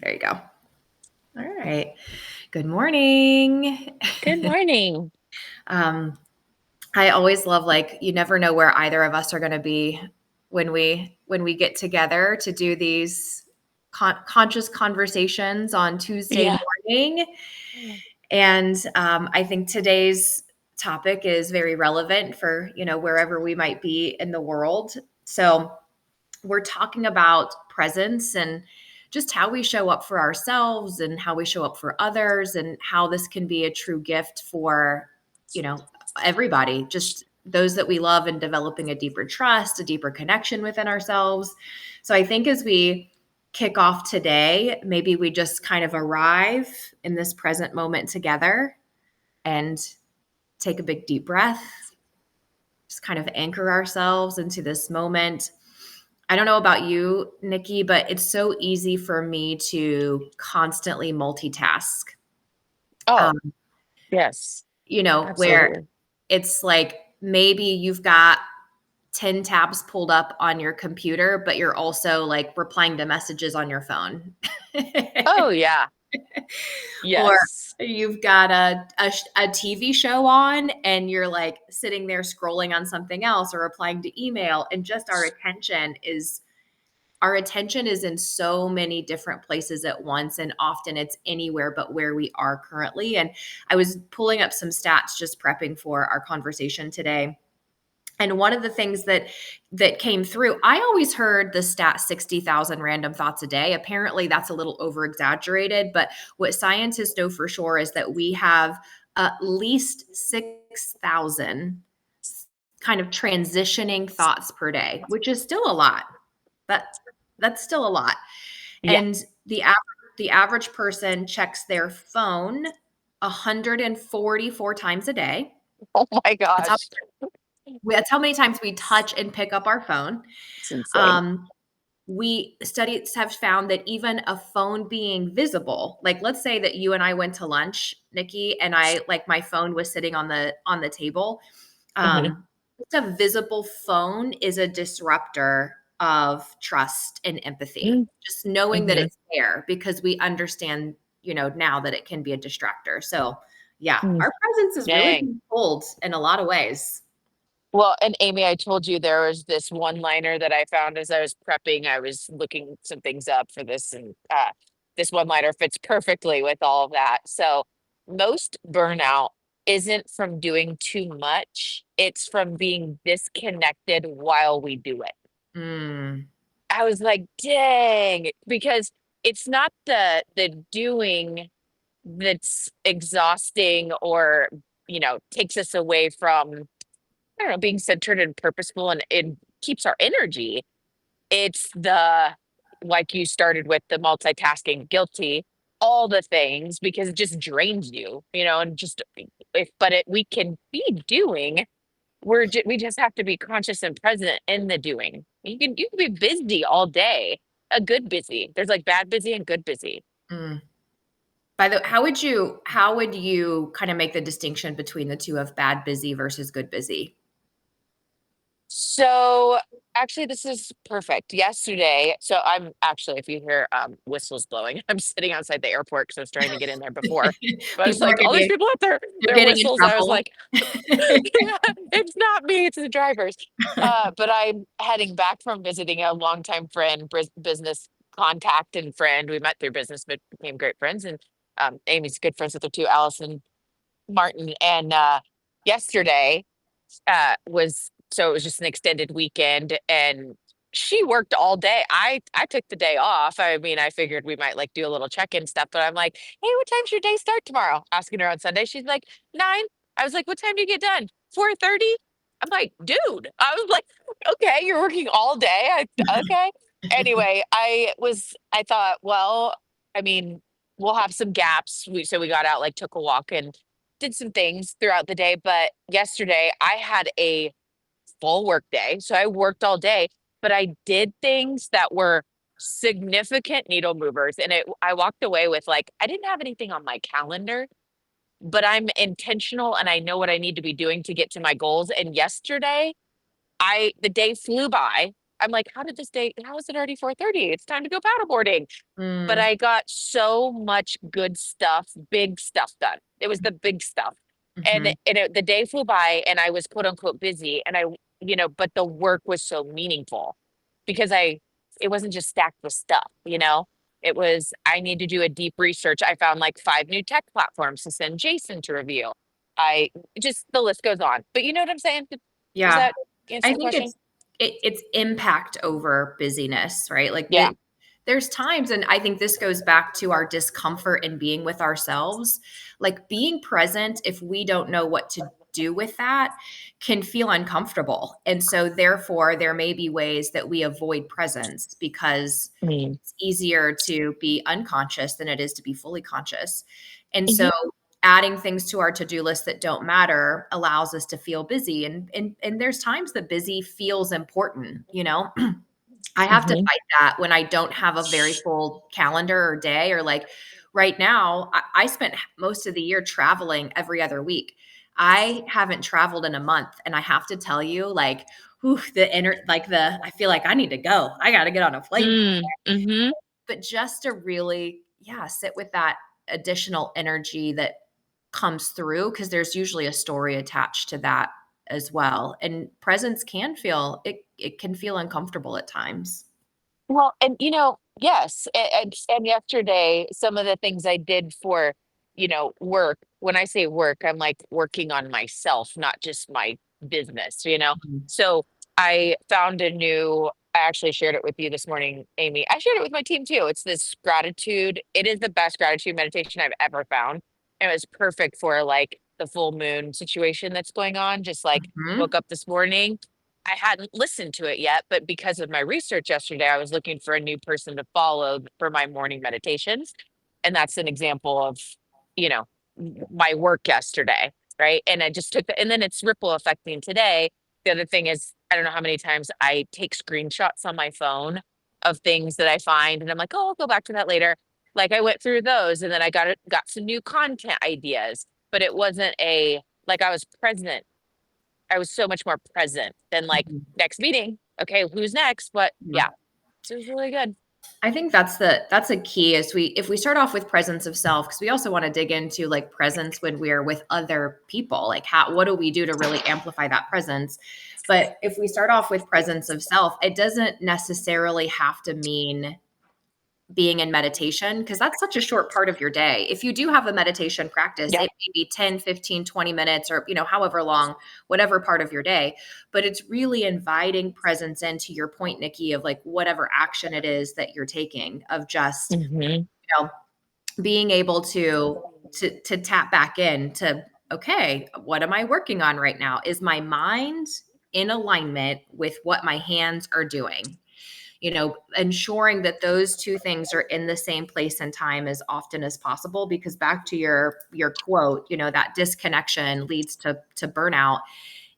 There you go. All right. Good morning. Good morning. um, I always love you never know where either of us are going to be when we get together to do these conscious conversations on Tuesday Yeah. morning. And I think today's topic is very relevant for wherever we might be in the world. So we're talking about presence and just how we show up for ourselves and how we show up for others and how this can be a true gift for, you know, everybody, just those that we love, and developing a deeper trust, a deeper connection within ourselves. So I think as we kick off today, maybe we just kind of arrive in this present moment together and take a big deep breath, just kind of anchor ourselves into this moment. I don't know about you, Nikki, but it's so easy for me to constantly multitask. Oh, Um, yes, where absolutely. it's like maybe you've got 10 tabs pulled up on your computer, but you're also like replying to messages on your phone. Oh, yeah. Or Yes. you've got a TV show on and you're like sitting there scrolling on something else or replying to email, and just our attention is in so many different places at once, and often it's anywhere but where we are currently. And I was pulling up some stats just prepping for our conversation today, and one of the things that came through, I always heard the stat 60,000 random thoughts a day. Apparently that's a little over exaggerated, but what scientists know for sure is that we have at least 6,000 kind of transitioning thoughts per day, which is still a lot. That that's still a lot. Yeah. And the average person checks their phone 144 times a day. Oh my That's how gosh. that's how many times we touch and pick up our phone. It's insane. Um, we studies have found that even a phone being visible, like let's say that you and I went to lunch, Nikki, and I like my phone was sitting on the table. Mhm. Just a visible phone is a disruptor of trust and empathy. Mhm. Just knowing that Mhm. it's there because we understand, now that it can be a distractor. So, yeah, Mm. our presence is really Dang. being pulled in a lot of ways. Well, and Amy, I told you there was this one liner that I found as I was prepping. I was looking some things up for this, and this one liner fits perfectly with all of that. So, most burnout isn't from doing too much, it's from being disconnected while we do it. Mm, I was like, dang, because it's not the doing that's exhausting or, takes us away from, I don't know, being centered and purposeful, and it keeps our energy. It's the, like you started with, the multitasking, guilty, all the things, because it just drains you, and just if but it we can be doing, we just have to be conscious and present in the doing. You can be busy all day, a good busy. There's like bad busy and good busy. mm. How would you kind of make the distinction between the two of bad busy versus good busy? So actually, this is perfect. Yesterday, so I'm actually, if you hear whistles blowing, I'm sitting outside the airport because I was trying to get in there before. But I was People are like, all these getting people out there, they're their getting in whistles. I was trouble. like, yeah, it's not me, it's the drivers. But I'm heading back from visiting a longtime friend, business contact and friend. We met through business, but became great friends. And Amy's good friends with her too, Allison Martin. And yesterday it was just an extended weekend, and she worked all day. I took the day off. I mean, I figured we might like do a little check-in stuff, but I'm like, hey, what time's your day start tomorrow? Asking her on Sunday. She's like, 9. I was like, what time do you get done? 4:30. I'm like, dude. I was like, okay, you're working all day. Okay. Anyway, I thought, well, I mean, we'll have some gaps. So we got out, like took a walk and did some things throughout the day. But yesterday I had a full work day. So I worked all day, but I did things that were significant needle movers. And I walked away with, like, I didn't have anything on my calendar, but I'm intentional and I know what I need to be doing to get to my goals. And yesterday, the day flew by. I'm like, how is it already 4:30? It's time to go paddleboarding. But Mm, I got so much good stuff, big stuff done. It was the big stuff. mhm. The day flew by and I was quote unquote busy but the work was so meaningful because it wasn't just stacked with stuff. It was, I need to do a deep research. I found like 5 new tech platforms to send Jason to review. I just, the list goes on. But you know what I'm saying? Does Yeah. that answer I the think question? it's impact over busyness, right? Like Yeah. there's times, and I think this goes back to our discomfort in being with ourselves. Like being present, if we don't know what to do with that, can feel uncomfortable. And so therefore there may be ways that we avoid presence because Mm. it's easier to be unconscious than it is to be fully conscious. And so Mhm. adding things to our to-do list that don't matter allows us to feel busy, and there's times that busy feels important, you know. I have to Mhm. fight that when I don't have a very full calendar or day, or like right now I spent most of the year traveling every other week. I haven't traveled in a month, and I have to tell you, like, whew, I feel like I need to go, I got to get on a plane. Mm. Mhm. But just to really, yeah, sit with that additional energy that comes through, because there's usually a story attached to that as well. And presence it can feel uncomfortable at times. Well, and yes, and yesterday, some of the things I did for, work. When I say work, I'm like working on myself, not just my business. Mhm. So I actually shared it with you this morning, Amy. I shared it with my team too. It's this gratitude. It is the best gratitude meditation I've ever found. And it was perfect for like the full moon situation that's going on. Just like woke Mhm. up this morning, I hadn't listened to it yet, but because of my research yesterday, I was looking for a new person to follow for my morning meditations. And that's an example of, you know, my work yesterday. Right. And I just and then it's ripple affecting today. The other thing is, I don't know how many times I take screenshots on my phone of things that I find. And I'm like, oh, I'll go back to that later. Like I went through those and then got some new content ideas, but it wasn't like I was present. I was so much more present than like Mhm. next meeting. Okay, who's next? But Yeah. yeah, so it was really good. I think that's a key, is if we start off with presence of self, because we also want to dig into like presence when we're with other people, like what do we do to really amplify that presence. But if we start off with presence of self, it doesn't necessarily have to mean being in meditation, because that's such a short part of your day. If you do have a meditation practice, Yeah. it may be 10, 15, 20 minutes, or however long, whatever part of your day. But it's really inviting presence into your point, Nikki, of like whatever action it is that you're taking, of just, Hmm. you know, being able to tap back in to, okay, what am I working on right now? Is my mind in alignment with what my hands are doing? Ensuring that those two things are in the same place and time as often as possible, because back to your quote, that disconnection leads to burnout.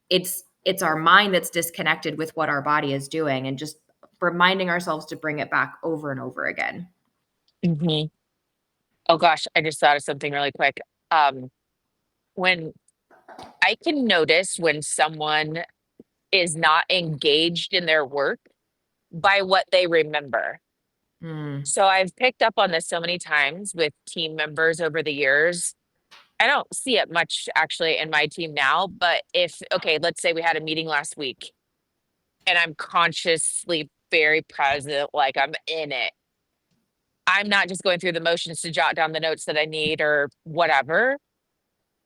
It's our mind that's disconnected with what our body is doing, and just reminding ourselves to bring it back over and over again. Hmm. Oh gosh, I just thought of something really quick. When I can notice when someone is not engaged in their work by what they remember. Mm, So I've picked up on this so many times with team members over the years. I don't see it much actually in my team now, but okay, let's say we had a meeting last week and I'm consciously very present, like I'm in it. I'm not just going through the motions to jot down the notes that I need or whatever.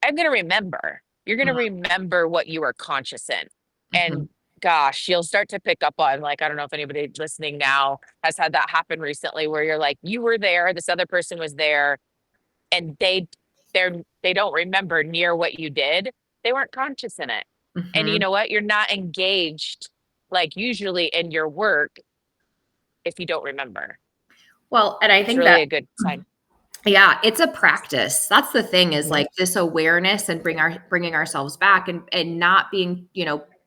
I'm going to remember. You're going mm, to remember what you are conscious in. mhm, And gosh, you'll start to pick up on, like, I don't know if anybody listening now has had that happen recently where you're like, you were there, this other person was there, and they don't remember near what you did. They weren't conscious in it. And you mhm. know what? You're not engaged like usually in your work if you don't remember. Well, and I It's think really that, a good sign. yeah, it's a practice. That's the thing, is Mhm. like this awareness, and bringing ourselves back, and not being,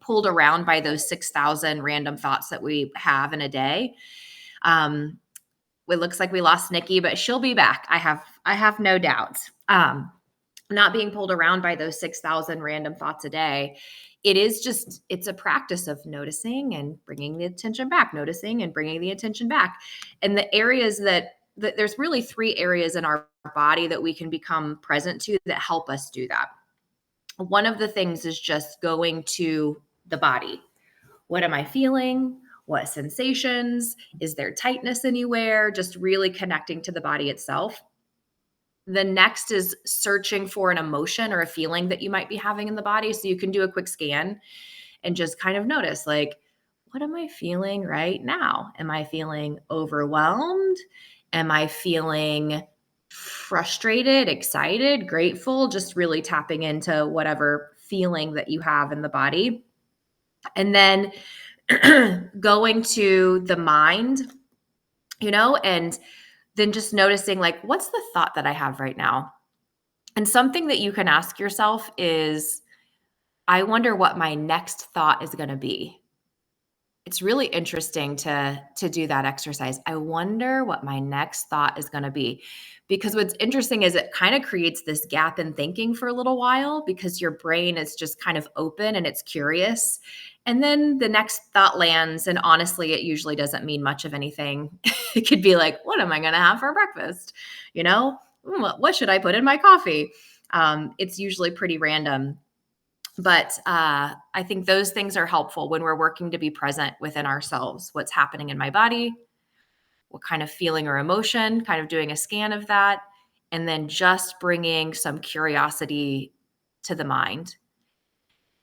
pulled around by those 6,000 random thoughts that we have in a day. Um, it looks like we lost Nikki, but she'll be back. I have no doubt. not being pulled around by those 6,000 random thoughts a day. It's a practice of noticing and bringing the attention back, noticing and bringing the attention back. And the areas that there's really three areas in our body that we can become present to that help us do that. One of the things is just going to the body. What am I feeling? What sensations? Is there tightness anywhere? Just really connecting to the body itself. The next is searching for an emotion or a feeling that you might be having in the body. So you can do a quick scan and just kind of notice, like, what am I feeling right now? Am I feeling overwhelmed? Am I feeling frustrated, excited, grateful? Just really tapping into whatever feeling that you have in the body. And then going to the mind, and then just noticing, like, what's the thought that I have right now? And something that you can ask yourself is, I wonder what my next thought is going to be. It's really interesting to do that exercise. I wonder what my next thought is going to be. Because what's interesting is it kind of creates this gap in thinking for a little while, because your brain is just kind of open and it's curious. And then the next thought lands, and honestly, it usually doesn't mean much of anything. It could be like, what am I going to have for breakfast? What should I put in my coffee? It's usually pretty random. But I think those things are helpful when we're working to be present within ourselves. What's happening in my body? What kind of feeling or emotion? Kind of doing a scan of that. And then just bringing some curiosity to the mind.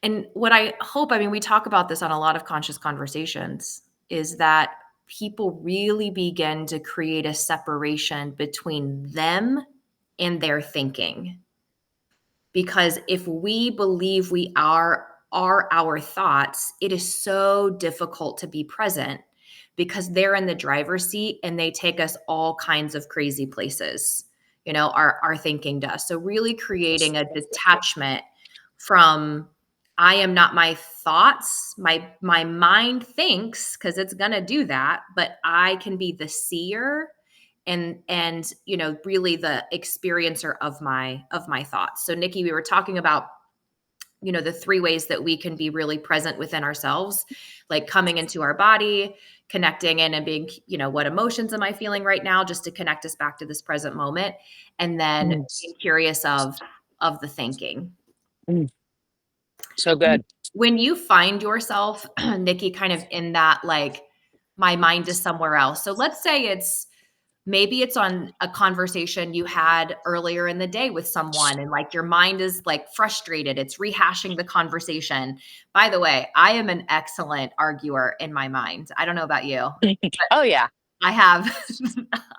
And what I hope, I mean, we talk about this on a lot of conscious conversations, is that people really begin to create a separation between them and their thinking. Because if we believe we are our thoughts, it is so difficult to be present, because they're in the driver's seat and they take us all kinds of crazy places, our thinking does. So really creating a detachment from, I am not my thoughts. My mind thinks, because it's going to do that, but I can be the seer and really the experiencer of my thoughts. So Nikki, we were talking about the three ways that we can be really present within ourselves, like coming into our body, connecting in and being, what emotions am I feeling right now, just to connect us back to this present moment, and then Mm, being curious of the thinking. mm, so good. When you find yourself, Nikki, kind of in that, like, my mind is somewhere else, so let's say maybe it's on a conversation you had earlier in the day with someone, and, like, your mind is, like, frustrated. It's rehashing the conversation. By the way, I am an excellent arguer in my mind. I don't know about you. Oh yeah. I have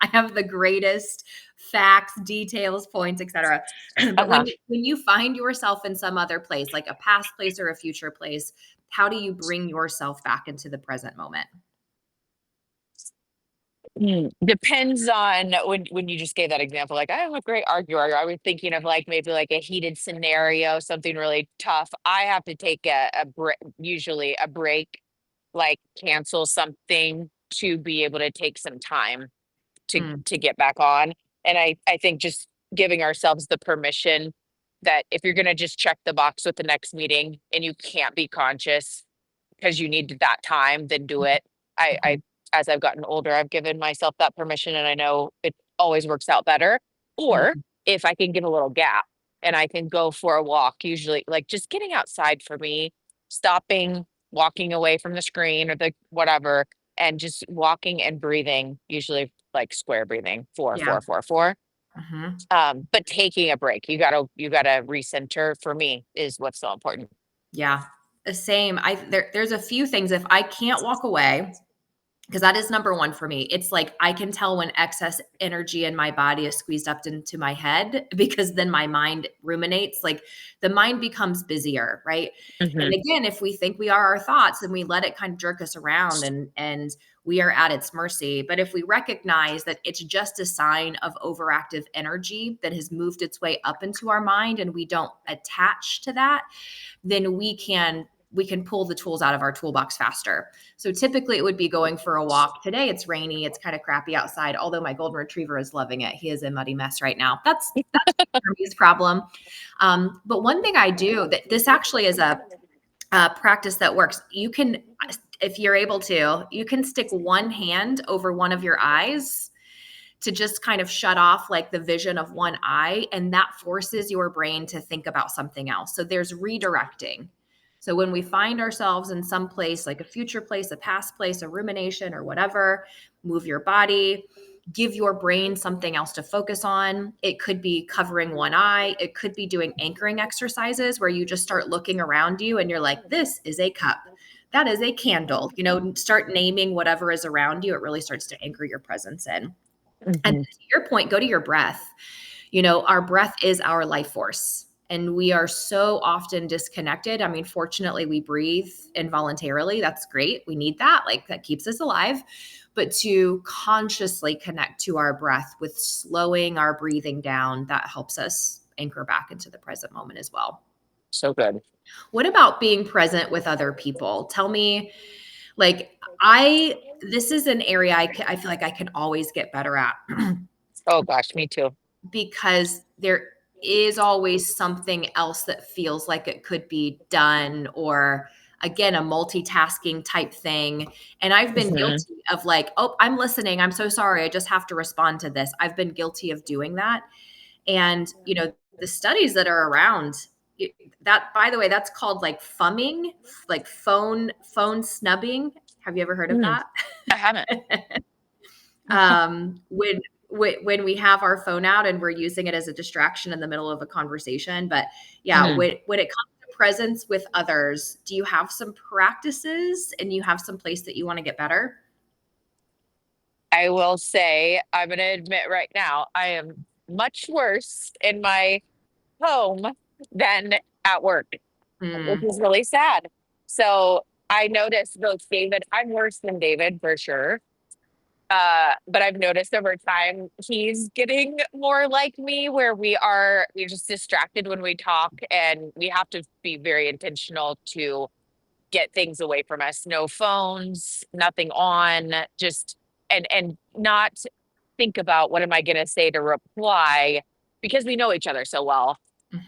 I have the greatest facts, details, points, etc. But Uh-huh. when you find yourself in some other place, like a past place or a future place, how do you bring yourself back into the present moment? Depends on when you just gave that example. Like, I'm a great arguer. I was thinking of like maybe like a heated scenario, something really tough. I have to take usually a break, like cancel something to be able to take some time to Mm, get back on. And I think just giving ourselves the permission that if you're going to just check the box with the next meeting and you can't be conscious because you need that time, then do it. I mhm, as I've gotten older, I've given myself that permission, and I know it always works out better. Or mhm, if I can give a little gap and I can go for a walk, usually like just getting outside for me, stopping, walking away from the screen or the whatever, and just walking and breathing, usually like square breathing, four, yeah, four, four, four. mhm. But taking a break, you gotta recenter for me is what's so important. Yeah, the same. There's a few things, if I can't walk away, because that is number one for me. It's like I can tell when excess energy in my body is squeezed up into my head, because then my mind ruminates. Like, the mind becomes busier, right? And Hmm. again, if we think we are our thoughts, and we let it kind of jerk us around, and we are at its mercy. But if we recognize that it's just a sign of overactive energy that has moved its way up into our mind, and we don't attach to that, then we can pull the tools out of our toolbox faster. So typically it would be going for a walk. Today it's rainy, it's kind of crappy outside, although my golden retriever is loving it. He is a muddy mess right now. That's his problem. But one thing I do, that this actually is a practice that works. You can, if you're able to, you can stick one hand over one of your eyes to just kind of shut off like the vision of one eye, and that forces your brain to think about something else. So there's redirecting. So when we find ourselves in some place, like a future place, a past place, a rumination or whatever, move your body, give your brain something else to focus on. It could be covering one eye. It could be doing anchoring exercises where you just start looking around you and you're like, this is a cup. That is a candle. Start naming whatever is around you. It really starts to anchor your presence in. And Mhm. to your point, go to your breath. Our breath is our life force, and we are so often disconnected. I mean, fortunately, we breathe involuntarily. That's great. We need that. Like, that keeps us alive. But to consciously connect to our breath with slowing our breathing down, that helps us anchor back into the present moment as well. So good. What about being present with other people? Tell me, like, this is an area I feel like I can always get better at. Oh gosh, me too. Because there is always something else that feels like it could be done, or again, a multitasking type thing. And I've been Mhm. guilty of like, oh, I'm listening, I'm so sorry, I just have to respond to this. I've been guilty of doing that. And the studies that are around, that, by the way, that's called like fumming, like phone snubbing. Have you ever heard of Mm, that? I haven't. When we have our phone out and we're using it as a distraction in the middle of a conversation. But yeah, Mhm. when it comes to presence with others, do you have some practices and you have some place that you want to get better? I will say, I'm going to admit right now, I am much worse in my home than at work, which Mm, is really sad. So I noticed both David, I'm worse than David for sure. But I've noticed over time he's getting more like me, where we're just distracted when we talk, and we have to be very intentional to get things away from us. No phones, nothing on, just and not think about what am I going to say to reply, because we know each other so well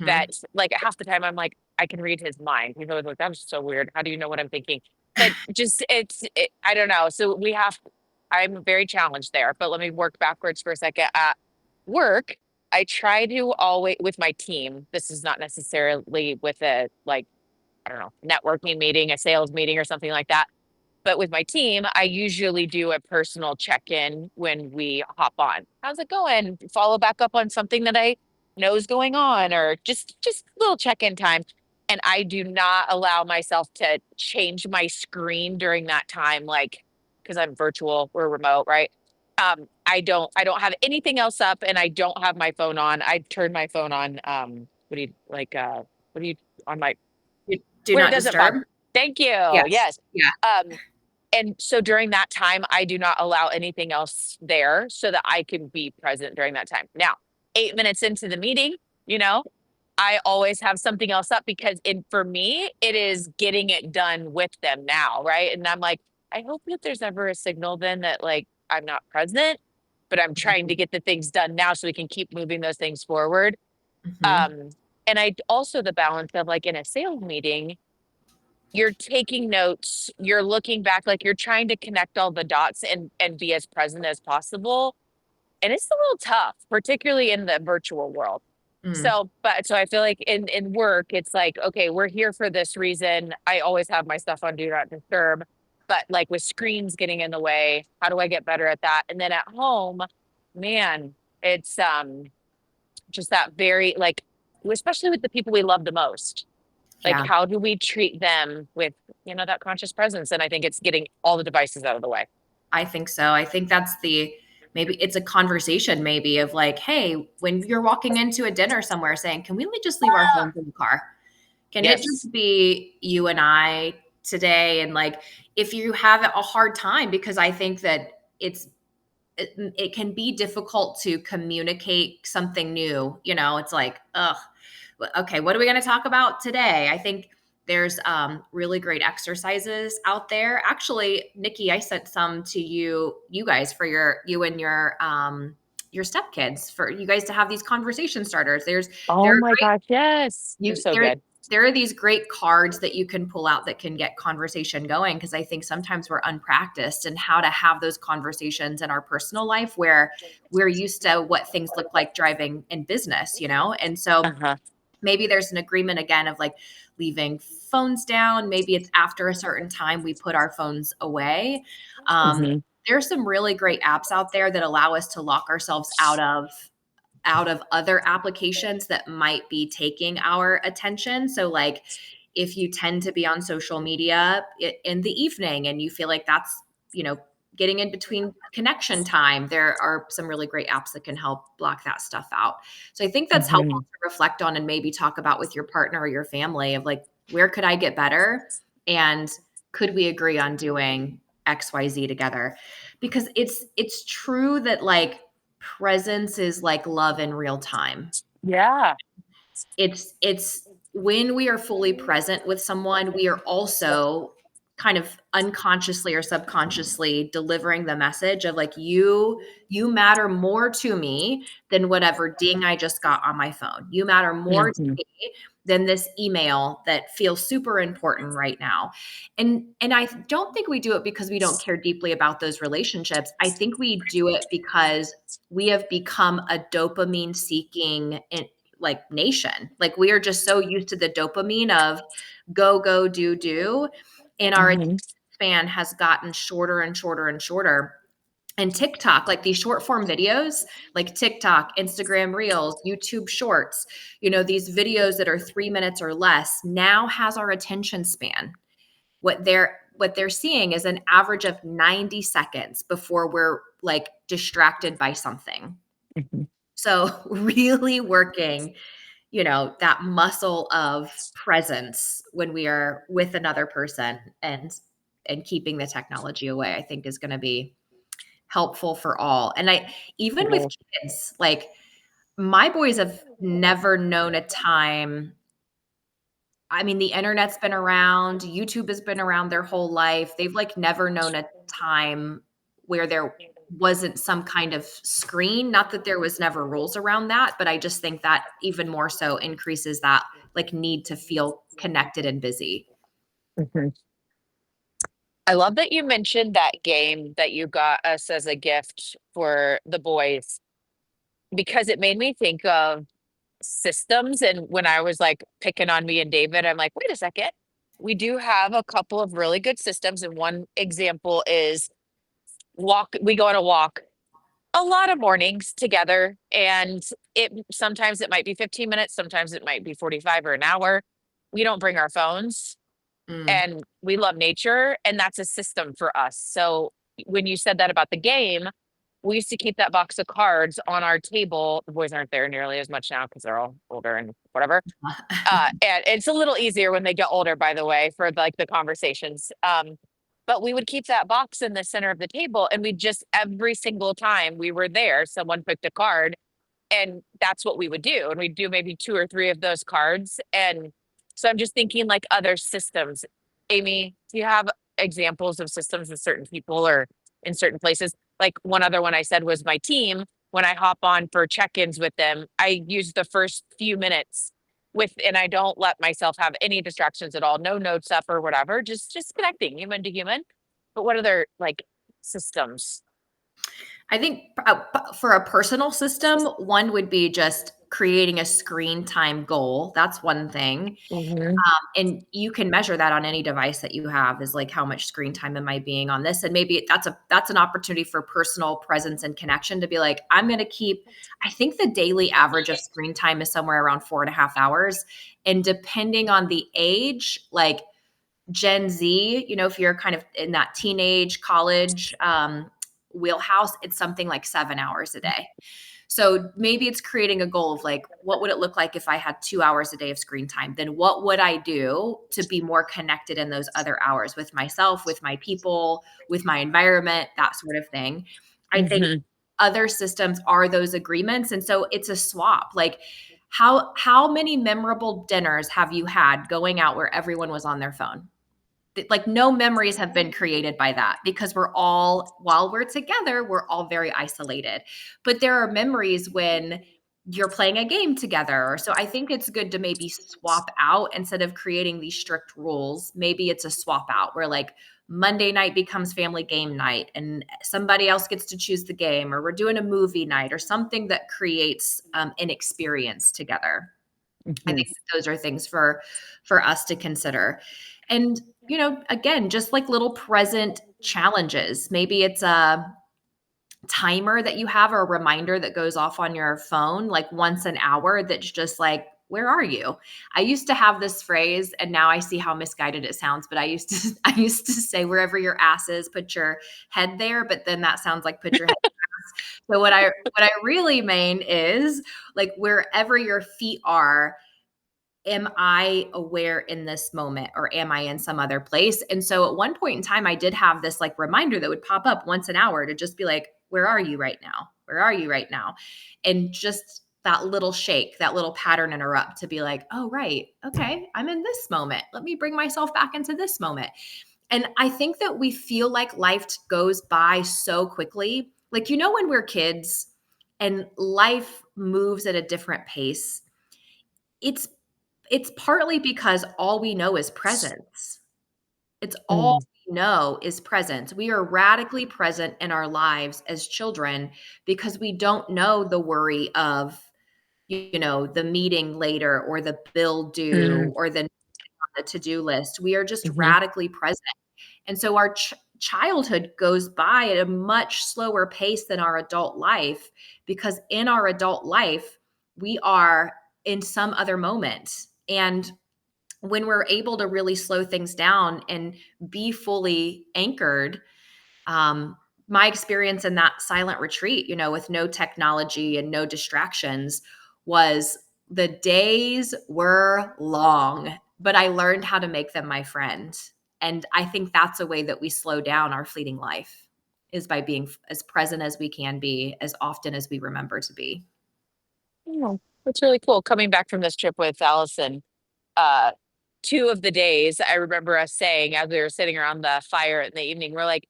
that mhm. like half the time I'm like, I can read his mind. He's always like, that was so weird. How do you know what I'm thinking? But just I don't know. So I'm very challenged there. But let me work backwards for a second. At work, I try to always with my team. This is not necessarily with a like I don't know, networking meeting, a sales meeting, or something like that. But with my team, I usually do a personal check-in when we hop on. How's it going? Follow back up on something that I know is going on, or just little check-in time. And I do not allow myself to change my screen during that time, like because I'm virtual, we're remote, right? I don't have anything else up, and I don't have my phone on. I turn my phone on. What do you like? What do you on my Do where it not doesn't bother? disturb. Thank you. Yes. Yes. Yeah. Um, and so during that time, I do not allow anything else there so that I can be present during that time. Now, 8 minutes into the meeting, you know, I always have something else up because for me, it is getting it done with them now, right? And I'm like, I hope that there's ever a signal then that like I'm not present, but I'm trying to Mhm. get the things done now so we can keep moving those things forward. Mhm. Um, and I also the balance of like in a sales meeting, you're taking notes, you're looking back, like you're trying to connect all the dots and be as present as possible. And it's a little tough, particularly in the virtual world. Mm. So I feel like in work, it's like, okay, we're here for this reason. I always have my stuff on do not disturb, but like with screens getting in the way, how do I get better at that? And then at home, man, it's just that very like, especially with the people we love the most, like Yeah. how do we treat them with that conscious presence? And I think it's getting all the devices out of the way. I think so. I think maybe it's a conversation maybe of like, hey, when you're walking into a dinner somewhere saying, can we just leave our phones in the car? Can it Yes. just be you and I today? And like, if you have a hard time, because I think that it can be difficult to communicate something new. It's like, ugh, okay, what are we going to talk about today? I think there's really great exercises out there. Actually, Nikki, I sent some to you guys for you and your stepkids, for you guys to have these conversation starters. There Oh are my gosh, yes. They're you so there good. there are these great cards that you can pull out that can get conversation going, because I think sometimes we're unpracticed in how to have those conversations in our personal life, where we're used to what things look like driving in business, and so Uh-huh. maybe there's an agreement again of like leaving phones down. Maybe it's after a certain time we put our phones away. um, Hmm. there's some really great apps out there that allow us to lock ourselves out of other applications that might be taking our attention. So, like, if you tend to be on social media in the evening and you feel like that's, you know, getting in between connection time, there are some really great apps that can help block that stuff out. So, I think that's helpful Hmm. to reflect on and maybe talk about with your partner or your family of like, where could I get better? And could we agree on doing XYZ together? Because it's true that like presence is like love in real time. Yeah. It's when we are fully present with someone, we are also kind of unconsciously or subconsciously delivering the message of like, you matter more to me than whatever ding I just got on my phone. You matter more to Hmm. me than this email that feels super important right now. And I don't think we do it because we don't care deeply about those relationships. I think we do it because we have become a dopamine seeking like nation. Like, we are just so used to the dopamine of go, go, do, do. And our attention Hmm. span has gotten shorter and shorter and shorter. And TikTok, like these short form videos, like TikTok, Instagram Reels, YouTube Shorts, these videos that are 3 minutes or less now has our attention span. What they're seeing is an average of 90 seconds before we're like distracted by something. Hmm. So really working that muscle of presence when we are with another person, and keeping the technology away, I think is going to be helpful for all. And I even with Cool. kids, like, my boys have never known a time. I mean, the internet's been around, YouTube has been around their whole life. They've like never known a time where there wasn't some kind of screen. Not that there was never rules around that, but I just think that even more so increases that like need to feel connected and busy. Hmm. I love that you mentioned that game that you got us as a gift for the boys, because it made me think of systems. And when I was like picking on me and David, I'm like, wait a second. We do have a couple of really good systems. And one example is walk. We go on a walk a lot of mornings together. And it sometimes it might be 15 minutes, sometimes it might be 45 or an hour. We don't bring our phones, Mm. and we love nature, and that's a system for us. So when you said that about the game, we used to keep that box of cards on our table. The boys aren't there nearly as much now because they're all older and whatever. And it's a little easier when they get older, by the way, for like the conversations. But we would keep that box in the center of the table, and we just every single time we were there, someone picked a card, and that's what we would do. And we'd do maybe two or three of those cards. And so I'm just thinking like other systems. Amy, do you have examples of systems with certain people or in certain places? Like one other one I said was my team. When I hop on for check-ins with them, I use the first few minutes and I don't let myself have any distractions at all. No notes up or whatever. Just connecting human to human. But what other like systems? I think for a personal system, one would be just creating a screen time goal. That's one thing. Hmm. And you can measure that on any device that you have, is like, how much screen time am I being on this? And maybe that's an opportunity for personal presence and connection to be like, I'm going to keep, I think the daily average of screen time is somewhere around 4.5 hours. And depending on the age, like Gen Z, if you're kind of in that teenage college wheelhouse, it's something like 7 hours a day. So maybe it's creating a goal of like, what would it look like if I had 2 hours a day of screen time? Then what would I do to be more connected in those other hours with myself, with my people, with my environment, that sort of thing. I think Hmm. other systems are those agreements. And so it's a swap. Like, How many memorable dinners have you had going out where everyone was on their phone? Like no memories have been created by that because we're all, while we're together, we're all very isolated. But there are memories when you're playing a game together. So I think it's good to maybe swap out instead of creating these strict rules. Maybe it's a swap out where like Monday night becomes family game night and somebody else gets to choose the game, or we're doing a movie night or something that creates an experience together. I Mhm. think that those are things for us to consider. And, again, just like little present challenges. Maybe it's a timer that you have or a reminder that goes off on your phone like once an hour that's just like, where are you? I used to have this phrase and now I see how misguided it sounds, but I used to I used to say wherever your ass is, put your head there, but then that sounds like put your head. So what I really mean is like wherever your feet are, am I aware in this moment or am I in some other place? And so at one point in time, I did have this like reminder that would pop up once an hour to just be like, where are you right now? Where are you right now? And just that little shake, that little pattern interrupt to be like, oh, right. Okay. I'm in this moment. Let me bring myself back into this moment. And I think that we feel like life goes by so quickly. Like, when we're kids and life moves at a different pace, it's it's partly because all we know is presence. It's all Mm. we know is presence. We are radically present in our lives as children because we don't know the worry of, the meeting later or the bill due Mm. or the to-do list. We are just Mhm. radically present. And so our childhood goes by at a much slower pace than our adult life because in our adult life, we are in some other moment. And when we're able to really slow things down and be fully anchored, um, my experience in that silent retreat, with no technology and no distractions, was the days were long, but I learned how to make them my friend. And I think that's a way that we slow down our fleeting life is by being as present as we can be, as often as we remember to be. Oh, that's really cool. Coming back from this trip with Allison, uh, 2 of the days, I remember us saying as we were sitting around the fire in the evening, we're like,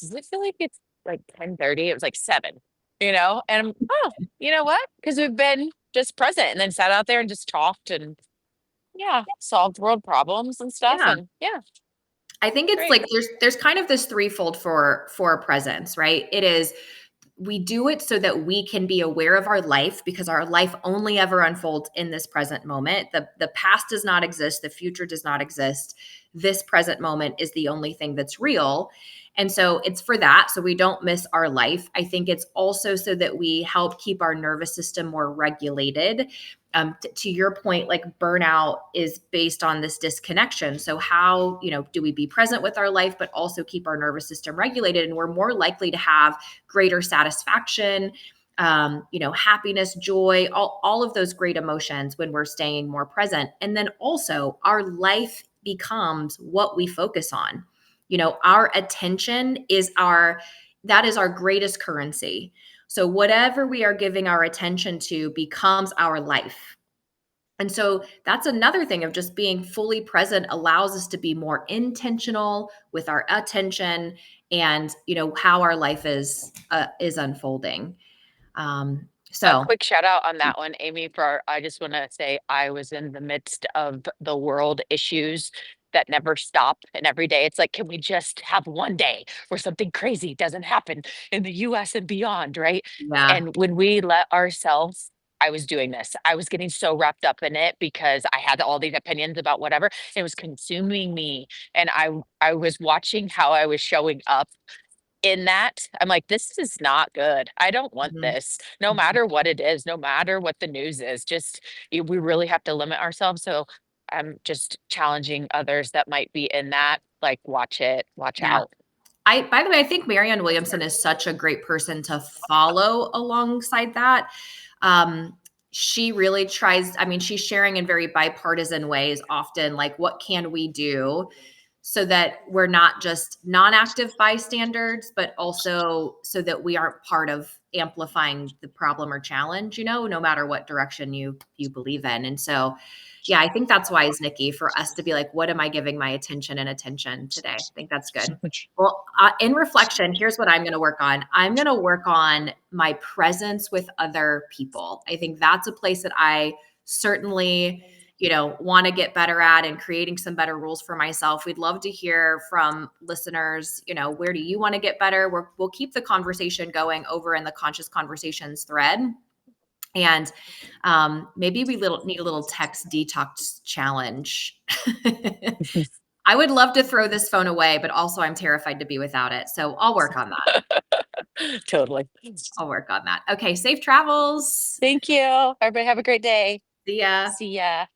"Does it feel like it's like 10:30?" It was like 7, And "Oh, you know what? Because 'Cause we've been just present and then sat out there and just talked and, yeah, solved world problems and stuff, Yeah. and yeah, I think it's great." like there's kind of this threefold for presence, right? It is we do it so that we can be aware of our life because our life only ever unfolds in this present moment. The past does not exist, the future does not exist. This present moment is the only thing that's real. And so it's for that so we don't miss our life. I think it's also so that we help keep our nervous system more regulated. To your point, like burnout is based on this disconnection. So how, do we be present with our life but also keep our nervous system regulated, and we're more likely to have greater satisfaction, happiness, joy, all of those great emotions when we're staying more present. And then also our life becomes what we focus on. Our attention that is our greatest currency. So whatever we are giving our attention to becomes our life. And so that's another thing of just being fully present allows us to be more intentional with our attention and how our life is unfolding. A So quick shout out on that one, Amy, for I just want to say I was in the midst of the world issues that never stop. And every day it's like, can we just have one day where something crazy doesn't happen in the US and beyond, right? yeah, And when we let ourselves, I was doing this. I was getting so wrapped up in it because I had all these opinions about whatever. It was consuming me. And I was watching how I was showing up in that. I'm like, "This is not good. I don't want mhm, this." No matter what it is, no matter what the news is, just we really have to limit ourselves. So I'm just challenging others that might be in that, like, watch it, watch yeah. out. By the way, I think Marianne Williamson is such a great person to follow alongside that. Um, she really tries, I mean, she's sharing in very bipartisan ways often, like, what can we do so that we're not just non active bystanders, but also so that we aren't part of amplifying the problem or challenge, no matter what direction you believe in. And so, yeah, I think that's wise, Nikki, for us to be like, what am I giving my attention and attention today? I think that's good. Well, in reflection, here's what I'm going to work on. I'm going to work on my presence with other people. I think that's a place that I certainly, want to get better at, and creating some better rules for myself. We'd love to hear from listeners. Where do you want to get better? We'll keep the conversation going over in the Conscious Conversations thread. And maybe we need a little text detox challenge. I would love to throw this phone away, but also I'm terrified to be without it. So I'll work on that. Totally. I'll work on that. Okay. Safe travels. Thank you. Everybody have a great day. See ya. See ya.